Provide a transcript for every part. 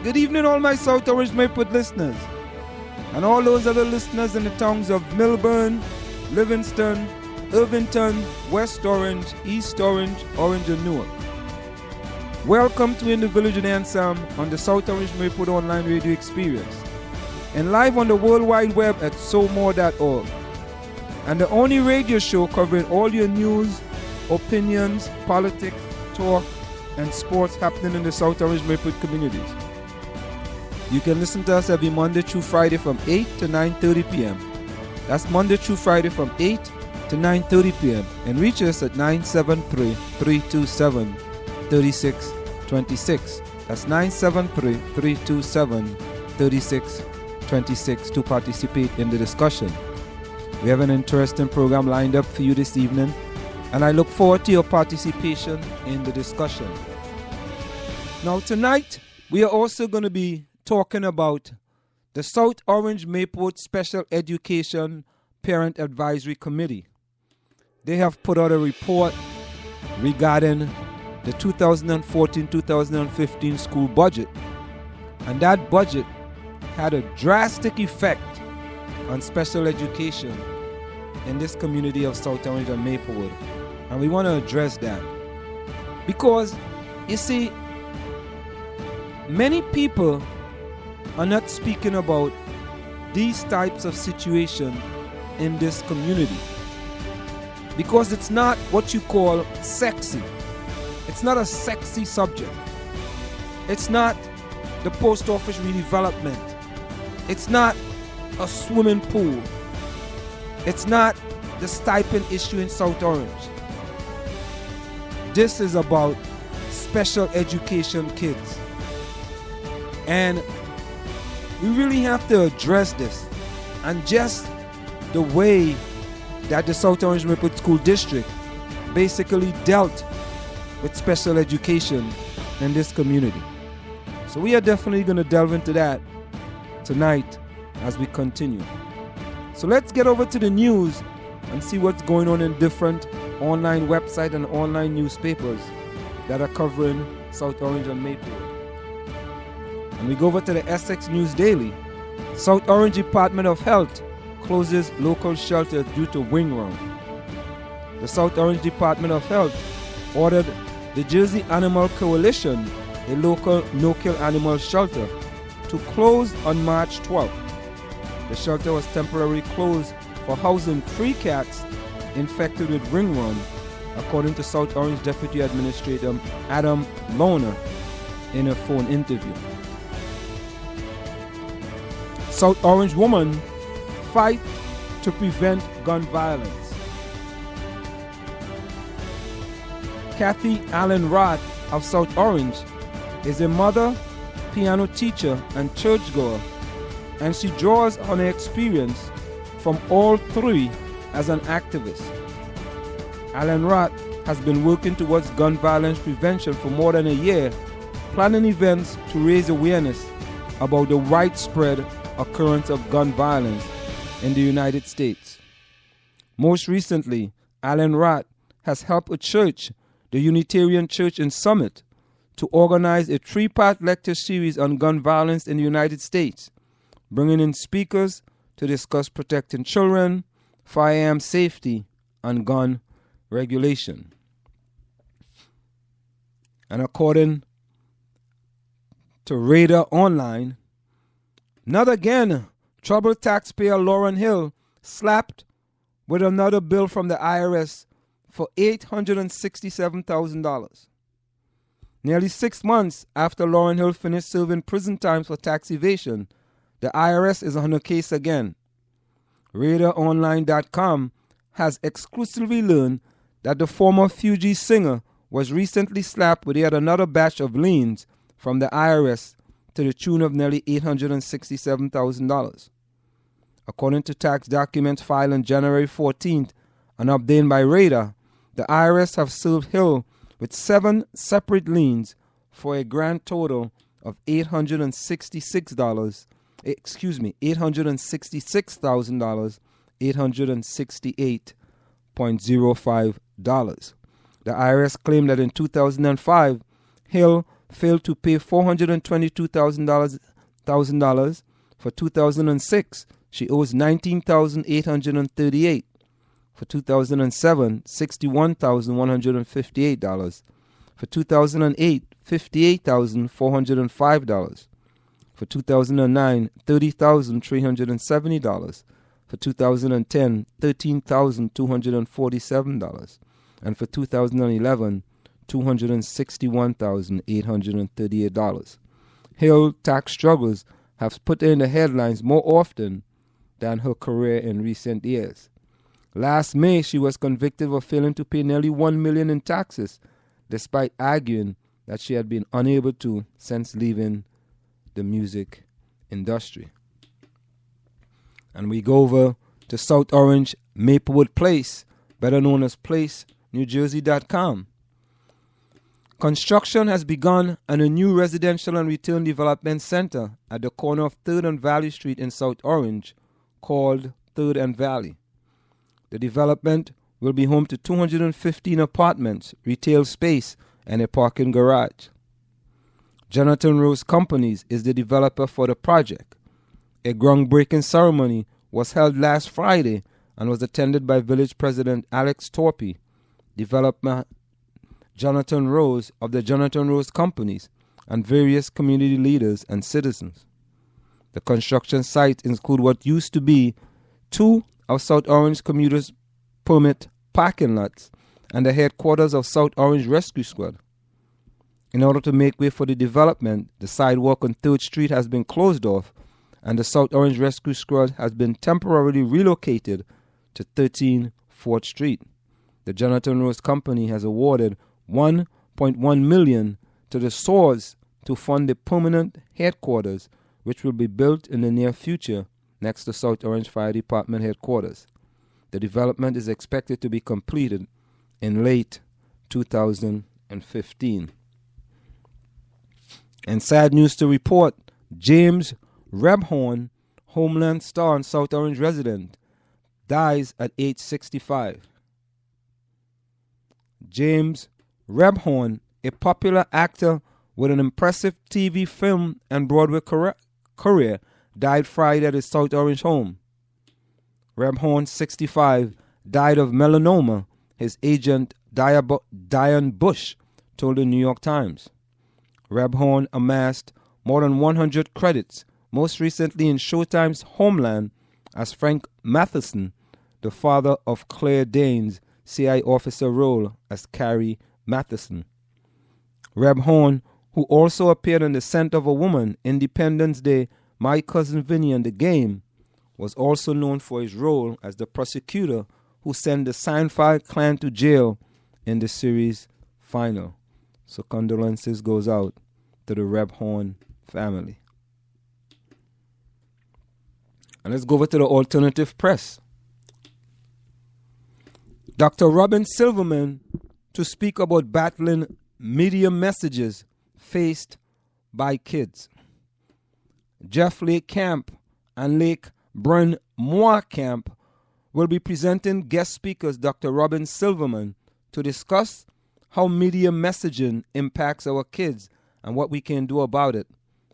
Good evening, all my South Orange Mayport listeners, and all those other listeners in the towns of Millburn, Livingston, Irvington, West Orange, East Orange, Orange and Newark. Welcome to In the Village in Anselm on the South Orange Mayport online radio experience, and live on the World Wide Web at somore.org. And the only radio show covering all your news, opinions, politics, talk, and sports happening in the South Orange Mayport communities. You can listen to us every Monday through Friday from 8 to 9:30 p.m. That's Monday through Friday from 8 to 9:30 p.m. and reach us at 973-327-3626. That's 973-327-3626 to participate in the discussion. We have an interesting program lined up for you this evening, and I look forward to your participation in the discussion. Now tonight, we are also going to be talking about the South Orange Mayport Special Education Parent Advisory Committee. They have put out a report regarding the 2014-2015 school budget, and that budget had a drastic effect on special education in this community of South Orange and Maplewood, and we want to address that because, you see, many people are not speaking about these types of situations in this community because it's not what you call sexy. It's not a sexy subject. It's not the post office redevelopment. It's not a swimming pool. It's not the stipend issue in South Orange. This is about special education kids. And we really have to address this, and just the way that the South Orange Mayport School District basically dealt with special education in this community. So we are definitely going to delve into that tonight as we continue. So let's get over to the news and see what's going on in different online websites and online newspapers that are covering South Orange and Mayport. And we go over to the Essex News Daily. South Orange Department of Health closes local shelter due to ringworm. The South Orange Department of Health ordered the Jersey Animal Coalition, a local no-kill animal shelter, to close on March 12th. The shelter was temporarily closed for housing 3 cats infected with ringworm, according to South Orange Deputy Administrator Adam Lohner in a phone interview. South Orange woman fight to prevent gun violence. Kathy Allen Roth of South Orange is a mother, piano teacher, and churchgoer, and she draws on her experience from all 3 as an activist. Allen Roth has been working towards gun violence prevention for more than a year, planning events to raise awareness about the widespread occurrence of gun violence in the United States. Most recently, Allen Roth has helped a church, the Unitarian Church in Summit, to organize a 3-part lecture series on gun violence in the United States, bringing in speakers to discuss protecting children, firearm safety, and gun regulation. And according to Radar Online, not again, troubled taxpayer Lauren Hill slapped with another bill from the IRS for $867,000. Nearly 6 months after Lauren Hill finished serving prison time for tax evasion, the IRS is on her case again. RadarOnline.com has exclusively learned that the former Fuji singer was recently slapped with yet another batch of liens from the IRS to the tune of nearly $867,000. According to tax documents filed on January 14th and obtained by Radar, the IRS have served Hill with 7 separate liens for a grand total of $866,868.05. The IRS claimed that in 2005, Hill failed to pay $422,000 for 2006. She owes $19,838. For 2007, $61,158. For 2008, $58,405. For 2009, $30,370. For 2010, $13,247. And for 2011, $261,838. Hill tax struggles have put her in the headlines more often than her career in recent years. Last May, she was convicted of failing to pay nearly $1 million in taxes, despite arguing that she had been unable to since leaving the music industry. And we go over to South Orange, Maplewood Place, better known as PlaceNewJersey.com. Construction has begun on a new residential and retail development center at the corner of 3rd and Valley Street in South Orange called 3rd and Valley. The development will be home to 215 apartments, retail space, and a parking garage. Jonathan Rose Companies is the developer for the project. A groundbreaking ceremony was held last Friday and was attended by Village President Alex Torpy, developer Jonathan Rose of the Jonathan Rose Companies, and various community leaders and citizens. The construction site includes what used to be two of South Orange commuters' permit parking lots and the headquarters of South Orange Rescue Squad. In order to make way for the development, the sidewalk on 3rd Street has been closed off and the South Orange Rescue Squad has been temporarily relocated to 13 4th Street. The Jonathan Rose Company has awarded $1.1 million to the SOARS to fund the permanent headquarters, which will be built in the near future next to South Orange Fire Department headquarters. The development is expected to be completed in late 2015. And sad news to report, James Rebhorn, Homeland Star and South Orange resident, dies at age 65. James Rebhorn, a popular actor with an impressive TV, film, and Broadway career, died Friday at his South Orange home. Rebhorn, 65, died of melanoma, his agent Diane Bush told the New York Times. Rebhorn amassed more than 100 credits, most recently in Showtime's Homeland as Frank Matheson, the father of Claire Danes' CI officer role as Carrie Matheson. Rebhorn, who also appeared in The Scent of a Woman, Independence Day, My Cousin Vinny and The Game, was also known for his role as the prosecutor who sent the Seinfeld clan to jail in the series final. So condolences goes out to the Rebhorn family. And let's go over to the alternative press. Dr. Robin Silverman to speak about battling media messages faced by kids. Jeff Lake Camp and Lake Bryn Mawr Camp will be presenting guest speakers Dr. Robin Silverman to discuss how media messaging impacts our kids and what we can do about it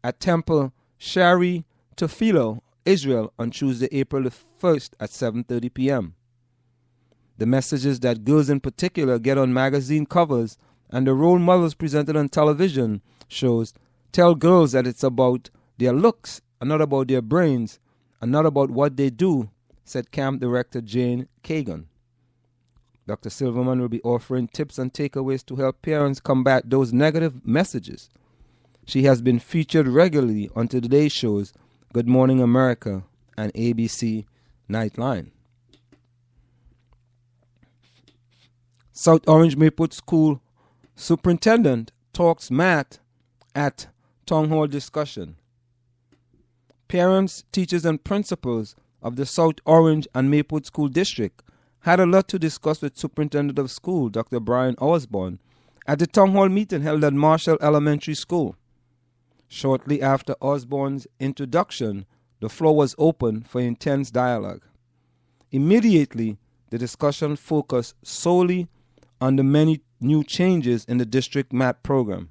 at Temple Shari Tefillah, Israel on Tuesday, April the 1st at 7:30 p.m. The messages that girls in particular get on magazine covers and the role models presented on television shows tell girls that it's about their looks and not about their brains and not about what they do, said camp director Jane Kagan. Dr. Silverman will be offering tips and takeaways to help parents combat those negative messages. She has been featured regularly on today's shows Good Morning America and ABC Nightline. South Orange Maplewood School Superintendent talks math at Town Hall discussion. Parents, teachers, and principals of the South Orange and Maplewood School District had a lot to discuss with Superintendent of School, Dr. Brian Osborne, at the Town Hall meeting held at Marshall Elementary School. Shortly after Osborne's introduction, the floor was open for intense dialogue. Immediately, the discussion focused solely on the many new changes in the district math program.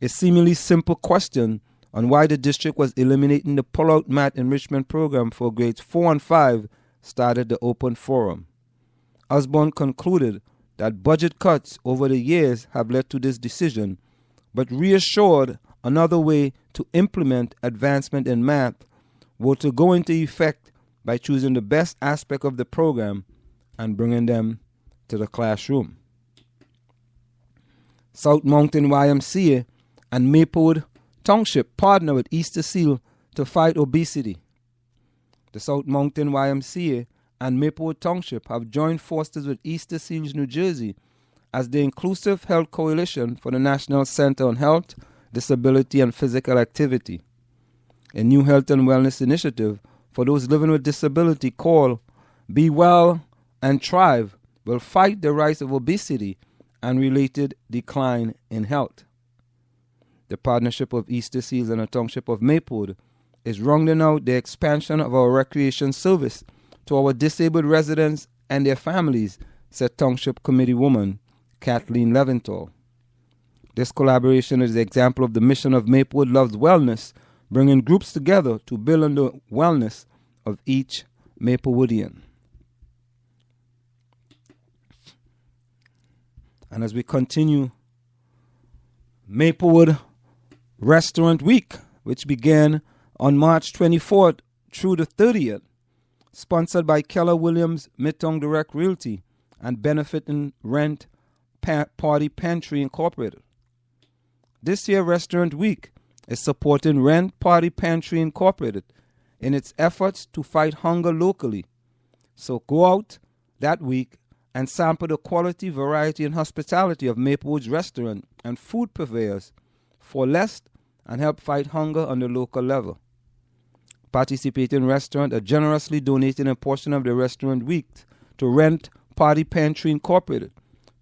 A seemingly simple question on why the district was eliminating the pull-out math enrichment program for grades 4 and 5 started the open forum. Osborne concluded that budget cuts over the years have led to this decision, but reassured another way to implement advancement in math were to go into effect by choosing the best aspect of the program and bringing them to the classroom. South Mountain YMCA and Maplewood Township partner with Easter Seal to fight obesity. The South Mountain YMCA and Maplewood Township have joined forces with Easter Seals New Jersey as the Inclusive Health Coalition for the National Center on Health, Disability, and Physical Activity. A new health and wellness initiative for those living with disability called Be Well and Thrive will fight the rise of obesity and related decline in health. The partnership of Easter Seals and the Township of Maplewood is rounding out the expansion of our recreation service to our disabled residents and their families, said Township Committee woman Kathleen Leventhal. This collaboration is an example of the mission of Maplewood Loves Wellness, bringing groups together to build on the wellness of each Maplewoodian. And as we continue, Maplewood Restaurant Week, which began on March 24th through the 30th, sponsored by Keller Williams Midtown Direct Realty and benefiting Rent Party Pantry Incorporated. This year, Restaurant Week is supporting Rent Party Pantry Incorporated in its efforts to fight hunger locally. So go out that week and sample the quality, variety, and hospitality of Maplewood's restaurant and food purveyors for less and help fight hunger on the local level. Participating restaurants are generously donating a portion of the restaurant week to Rent Party Pantry Incorporated.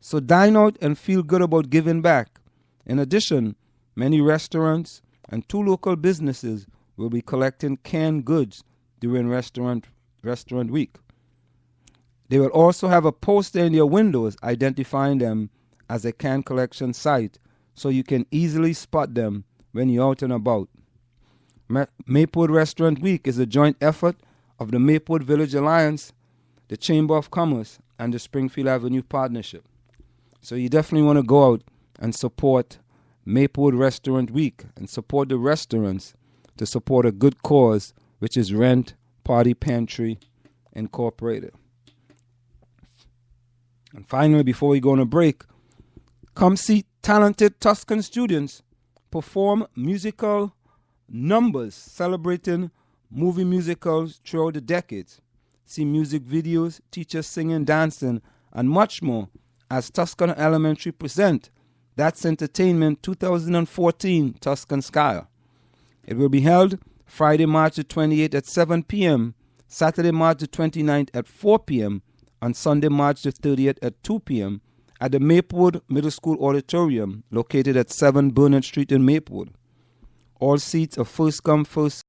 So dine out and feel good about giving back. In addition, many restaurants and 2 local businesses will be collecting canned goods during restaurant week. They will also have a poster in their windows identifying them as a can collection site so you can easily spot them when you're out and about. Maplewood Restaurant Week is a joint effort of the Maplewood Village Alliance, the Chamber of Commerce, and the Springfield Avenue Partnership. So you definitely want to go out and support Maplewood Restaurant Week and support the restaurants to support a good cause, which is Rent Party Pantry Incorporated. And finally, before we go on a break, come see talented Tuscan students perform musical numbers celebrating movie musicals throughout the decades. See music videos, teachers singing, dancing, and much more as Tuscan Elementary present That's Entertainment 2014 Tuscan Style. It will be held Friday, March the 28th at 7 p.m., Saturday, March the 29th at 4 p.m., on Sunday, March the 30th at 2 p.m. at the Maplewood Middle School Auditorium located at 7 Burnett Street in Maplewood. All seats are first come, first